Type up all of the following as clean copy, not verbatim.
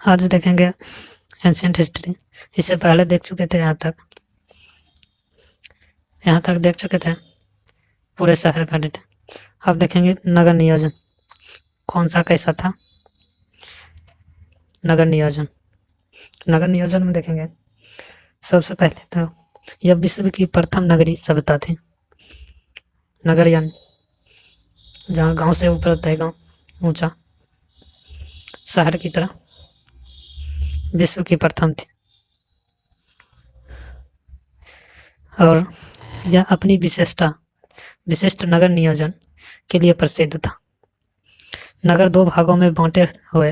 आज देखेंगे ancient history. इससे पहले देख चुके थे यहाँ तक देख चुके थे पूरे शहर का डिटेल। अब देखेंगे नगर नियोजन कौन सा कैसा था। नगर नियोजन में देखेंगे सबसे पहले तो यह विश्व की प्रथम नगरीय सभ्यता थी। नगर यानी जहाँ गांव से ऊपर होता है, गांव ऊंचा, शहर की तरह, विश्व की प्रथम थी। और यह अपनी विशिष्ट नगर नियोजन के लिए प्रसिद्ध था। नगर दो भागों में बांटे हुए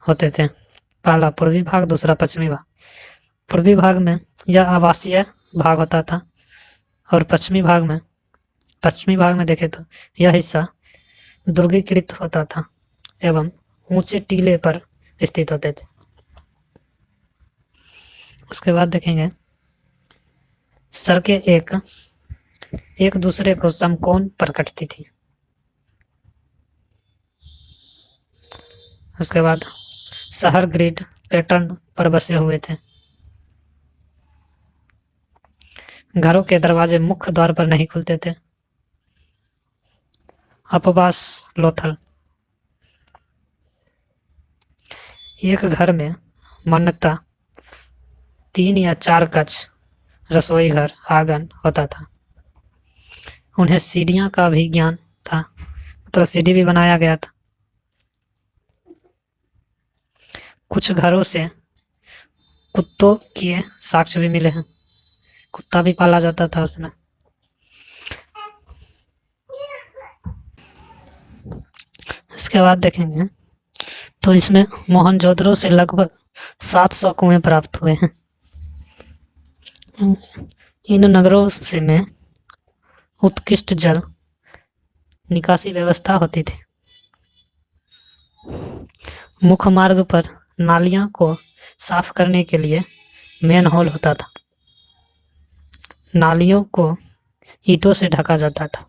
होते थे, पहला पूर्वी भाग, दूसरा पश्चिमी भाग। पूर्वी भाग में यह आवासीय भाग होता था और पश्चिमी भाग में देखे तो यह हिस्सा दुर्गीकृत होता था एवं ऊंचे टीले पर स्थित होते थे। उसके बाद देखेंगे सड़कें एक दूसरे को समकोण पर कटती थी। उसके बाद शहर ग्रिड पैटर्न पर बसे हुए थे। घरों के दरवाजे मुख्य द्वार पर नहीं खुलते थे। अपवास लोथल, एक घर में मान्यता 3 या 4 कक्ष, रसोई घर, आंगन होता था। उन्हें सीढ़ियां का भी ज्ञान था, मतलब सीढ़ी भी बनाया गया था। कुछ घरों से कुत्तों के साक्ष्य भी मिले हैं, कुत्ता भी पाला जाता था उसमें। इसके बाद देखेंगे तो इसमें मोहनजोदड़ो से लगभग 700 कुएं प्राप्त हुए हैं। इन नगरों से में उत्कृष्ट जल निकासी व्यवस्था होती थी। मुख्य मार्ग पर नालियां को साफ करने के लिए मेन होल होता था। नालियों को ईंटों से ढका जाता था,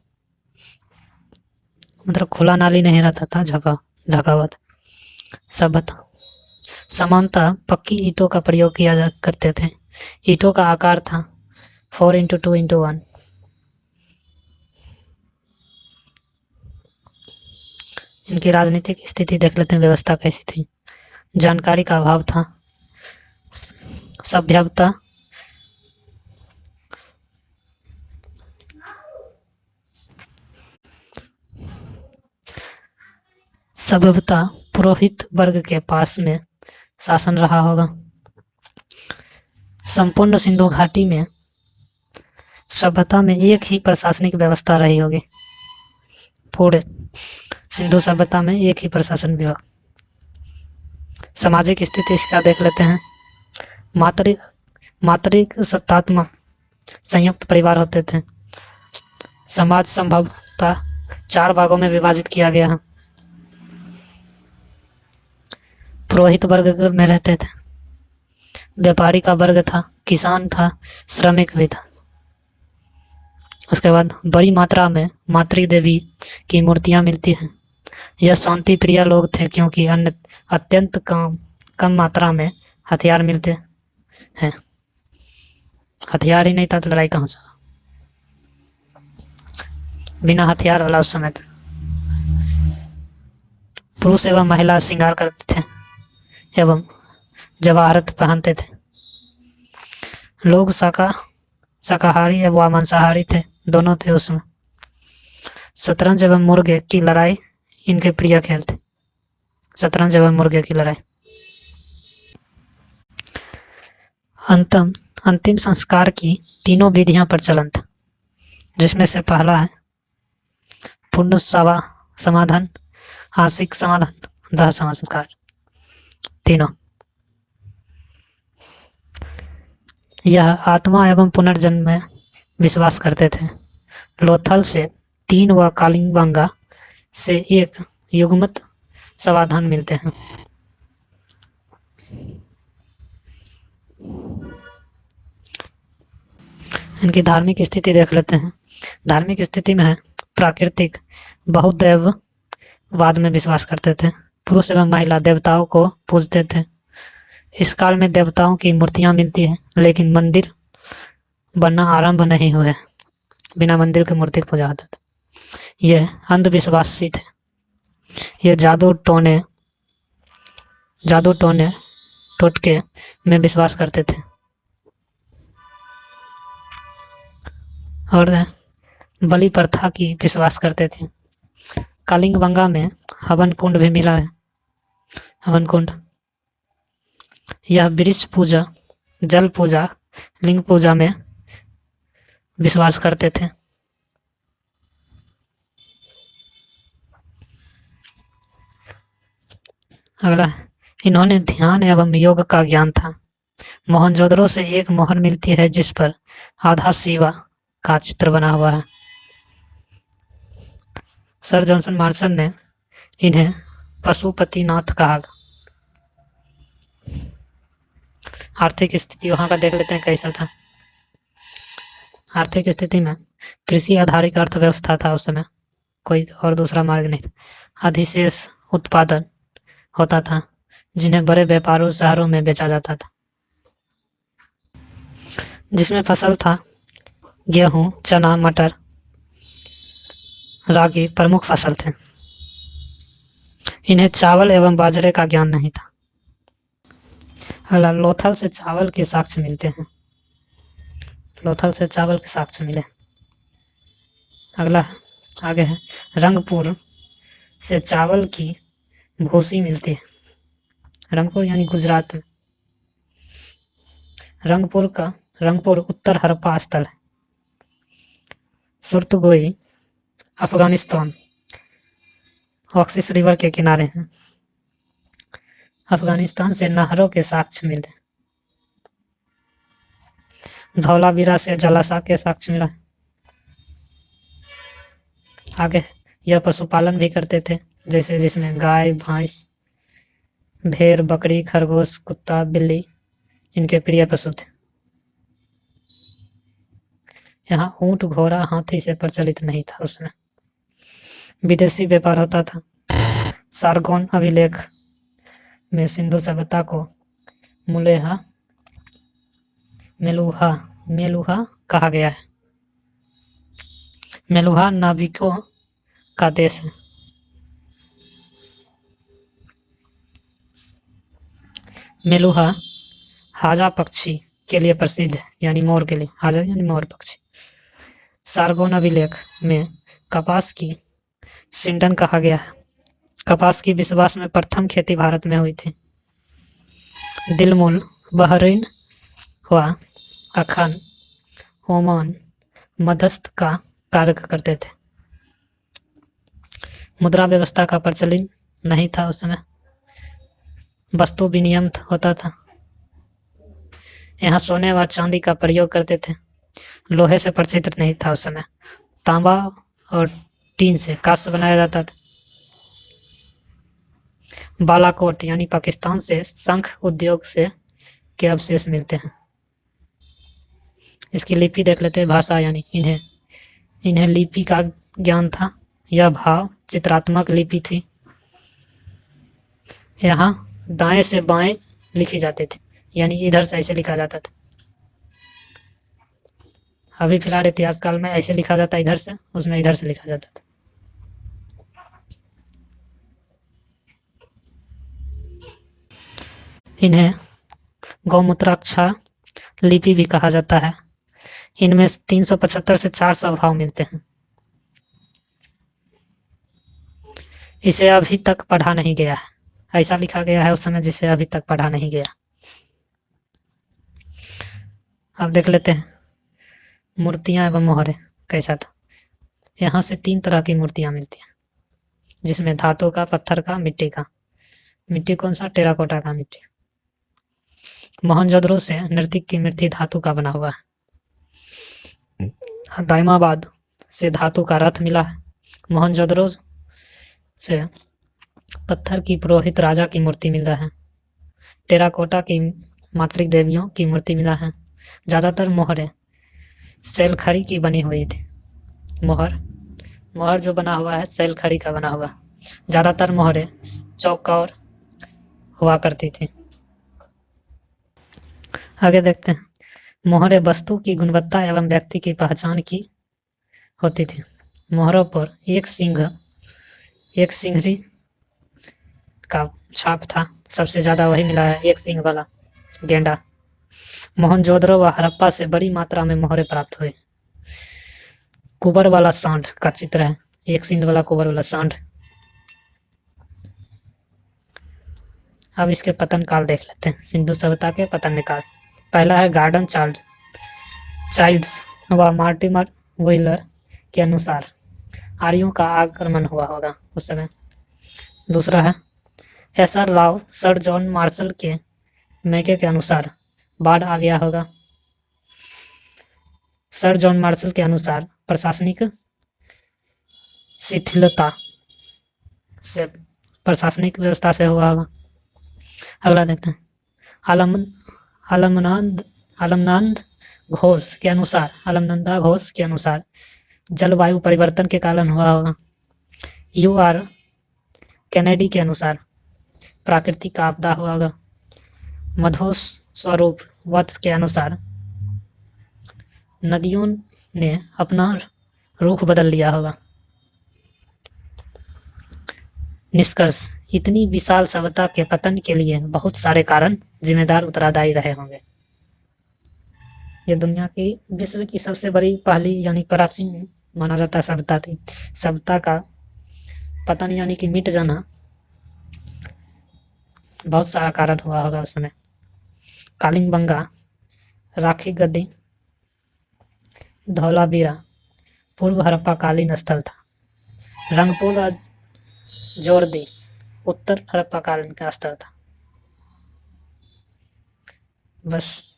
मतलब खुला नाली नहीं रहता था, ढका हुआ था। सामान्यतः पक्की ईंटों का प्रयोग किया करते थे। ईंटों का आकार था 4x2x1। इनकी राजनीतिक स्थिति देख लेते हैं, व्यवस्था कैसी थी। जानकारी का अभाव था। सभ्यता पुरोहित वर्ग के पास में शासन रहा होगा। संपूर्ण सिंधु घाटी में सभ्यता में एक ही प्रशासनिक व्यवस्था रही होगी। पूरे सिंधु सभ्यता में एक ही प्रशासन विभाग। सामाजिक स्थिति इसका देख लेते हैं। मातृक सत्तात्मक संयुक्त परिवार होते थे। समाज संभवतः 4 भागों में विभाजित किया गया है। पुरोहित वर्ग में रहते थे, व्यापारी का वर्ग था, किसान था, श्रमिक भी था। उसके बाद बड़ी मात्रा में मातृ देवी की मूर्तियां मिलती हैं। यह शांति प्रिय लोग थे क्योंकि अत्यंत कम मात्रा में हथियार मिलते हैं। हथियार ही नहीं था तो लड़ाई कहाँ से? बिना हथियार वाला उस समय था। पुरुष एवं महिला श्रृंगार करते थे एवं जवाहरत पहनते थे। लोग शाकाहारी एवं मांसाहारी थे, दोनों थे उसमें। शतरंज एवं मुर्गे की लड़ाई इनके प्रिय खेल थे। शतरंज एवं मुर्गे की लड़ाई। अंतिम संस्कार की 3 विधियां प्रचलन था, जिसमें से पहला है पूर्ण समाधान, आंशिक समाधान, दाह संस्कार। तीनों यह आत्मा एवं पुनर्जन्म में विश्वास करते थे। लोथल से 3 व कालिंगबंगा से 1 युग्मत समाधान मिलते हैं। इनकी धार्मिक स्थिति देख लेते हैं। धार्मिक स्थिति में है प्राकृतिक बहुदैववाद में विश्वास करते थे। पुरुष एवं महिला देवताओं को पूजते थे। इस काल में देवताओं की मूर्तियां मिलती हैं, लेकिन मंदिर बनना आरंभ नहीं हुए। बिना मंदिर की मूर्ति की पूजा होता था। यह अंधविश्वासी थे। ये जादू टोने टोटके में विश्वास करते थे और बलि प्रथा की विश्वास करते थे। कालिंगबंगा में हवन कुंड भी मिला है। हवन कुंड यह वृक्ष पूजा, जल पूजा, लिंग पूजा में विश्वास करते थे। अगला, इन्होंने ध्यान एवं योग का ज्ञान था। मोहनजोदड़ो से एक मोहर मिलती है जिस पर आधा शिवा का चित्र बना हुआ है। सर जॉनसन मार्शल ने इन्हें पशुपतिनाथ कहा। आर्थिक स्थिति वहां का देख लेते हैं कैसा था। आर्थिक स्थिति में कृषि आधारित अर्थव्यवस्था था उस समय, कोई और दूसरा मार्ग नहीं था। अधिशेष उत्पादन होता था जिन्हें बड़े व्यापारों शहरों में बेचा जाता था, जिसमें फसल था गेहूं, चना, मटर, रागी प्रमुख फसल थे। इन्हें चावल एवं बाजरे का ज्ञान नहीं था। अगला, लोथल से चावल के साक्ष्य मिलते हैं। लोथल से चावल के साक्ष्य मिले। अगला आगे है, रंगपुर से चावल की भूसी मिलती है। रंगपुर यानी गुजरात में। रंगपुर उत्तर हड़प्पा स्थल है। सुरतगोई अफगानिस्तान, ऑक्सिस रिवर के किनारे हैं। अफगानिस्तान से नहरों के साक्ष्य मिलते हैं। धौलावीरा से जलाशय के साक्ष्य मिला। आगे, यह पशुपालन भी करते थे, जैसे जिसमें गाय, भैंस, भेड़, बकरी, खरगोश, कुत्ता, बिल्ली इनके प्रिय पशु थे। यहाँ ऊंट, घोड़ा, हाथी से प्रचलित नहीं था उसमें। विदेशी व्यापार होता था। सारगोन अभिलेख में सिंधु सभ्यता को मेलुहा कहा गया है। मेलुहा नाविकों का देश है। मेलुहा हाजा पक्षी के लिए प्रसिद्ध है, यानी मोर के लिए। हाजा यानी मोर पक्षी। सारगोन अभिलेख में कपास की सिंडन कहा गया है। कपास की विश्वास में प्रथम खेती भारत में हुई थी। दिलमुल बहरीन व अखन, ओमान मध्यस्थ का कार्य करते थे। मुद्रा व्यवस्था का प्रचलन नहीं था उस समय। वस्तु विनिमय होता था। यहाँ सोने व चांदी का प्रयोग करते थे। लोहे से प्रचलित नहीं था उस समय। तांबा और टीन से कांस्य बनाया जाता था। बालाकोट यानी पाकिस्तान से शंख उद्योग से के अवशेष मिलते हैं। इसकी लिपि देख लेते हैं। भाषा यानी इन्हें लिपि का ज्ञान था। यह भाव चित्रात्मक लिपि थी। यहाँ दाएं से बाएं लिखी जाती थी, यानी इधर से ऐसे लिखा जाता था। अभी फिलहाल इतिहास काल में ऐसे लिखा जाता इधर से, उसमें इधर से लिखा जाता था। इन्हें गौमूत्राक्षर लिपि भी कहा जाता है। इनमें 375 से 400 भाव मिलते हैं। इसे अभी तक पढ़ा नहीं गया है। ऐसा लिखा गया है उस समय जिसे अभी तक पढ़ा नहीं गया। अब देख लेते हैं मूर्तियां एवं मोहरे कैसा था। यहाँ से 3 तरह की मूर्तियां मिलती हैं, जिसमें धातु का, पत्थर का, मिट्टी का। मिट्टी कौन सा? टेराकोटा का मिट्टी। मोहनजोदड़ो से नर्तक की मूर्ति धातु का बना हुआ है। दाइमाबाद से धातु का रथ मिला है। मोहनजोदड़ो से पत्थर की पुरोहित राजा की मूर्ति मिला है। टेराकोटा की मातृ देवियों की मूर्ति मिला है। ज़्यादातर मोहरें शैलखड़ी की बनी हुई थी। मोहर जो बना हुआ है शैलखड़ी का बना हुआ। ज़्यादातर मोहरें चौकोर हुआ करती थी। आगे देखते हैं, मोहरें वस्तु की गुणवत्ता एवं व्यक्ति की पहचान की होती थी। मोहरों पर एक सिंहरी का छाप था, सबसे ज़्यादा वही मिला है, एक सिंह वाला गेंडा। मोहनजोदड़ो व हड़प्पा से बड़ी मात्रा में मोहरें प्राप्त हुई। कुबर वाला सांड का चित्र है, एक सिंह वाला कुबर वाला सांड। अब इसके पतन काल देख लेते हैं, सिंधु सभ्यता के पतन काल। पहला है गार्डन चाइल्ड्स व मार्टिमर व्हीलर के अनुसार आर्यों का आक्रमण हुआ होगा उस समय। दूसरा है SR Rao sir John Marshall के मैके के अनुसार बाढ़ आ गया होगा। सर जॉन मार्शल के अनुसार प्रशासनिक शिथिलता से प्रशासनिक व्यवस्था से हुआ होगा। अगला देखते हैं, अलमनंदा घोष के अनुसार जलवायु परिवर्तन के कारण हुआ होगा। यूआर कैनेडी के अनुसार प्राकृतिक आपदा हुआ होगा। मधोस स्वरूप वत्स के अनुसार नदियों ने अपना रुख बदल लिया होगा। निष्कर्ष, इतनी विशाल सभ्यता के पतन के लिए बहुत सारे कारण जिम्मेदार उत्तरदायी रहे होंगे। ये दुनिया की विश्व की सबसे बड़ी पहली यानी प्राचीन माना जाता सभ्यता थी। सभ्यता का पतन यानी कि मिट जाना बहुत सारा कारण हुआ होगा उस समय। कालिंगबंगा, राखी गद्दी, धौलावीरा पूर्व हड़प्पा कालीन स्थल था। रंगपुर और जोरदी उत्तर हड़प्पा कालीन का स्थल था। बस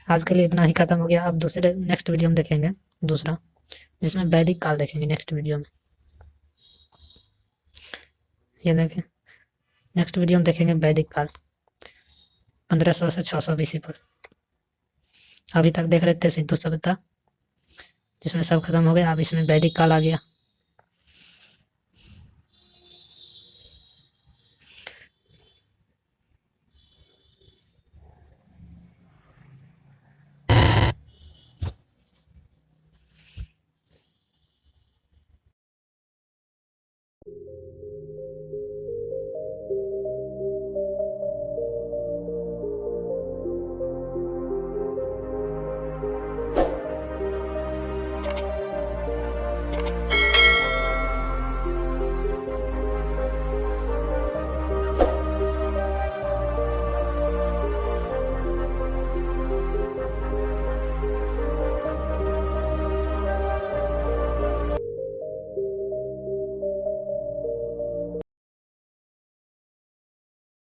आज के लिए इतना ही खत्म हो गया। अब दूसरे नेक्स्ट वीडियो में देखेंगे दूसरा, जिसमें वैदिक काल देखेंगे नेक्स्ट वीडियो में। ये देखें, नेक्स्ट वीडियो में देखेंगे वैदिक काल 1500 से 600 BC पर। अभी तक देख रहे थे सिंधु सभ्यता, जिसमें सब खत्म हो गया। अब इसमें वैदिक काल आ गया।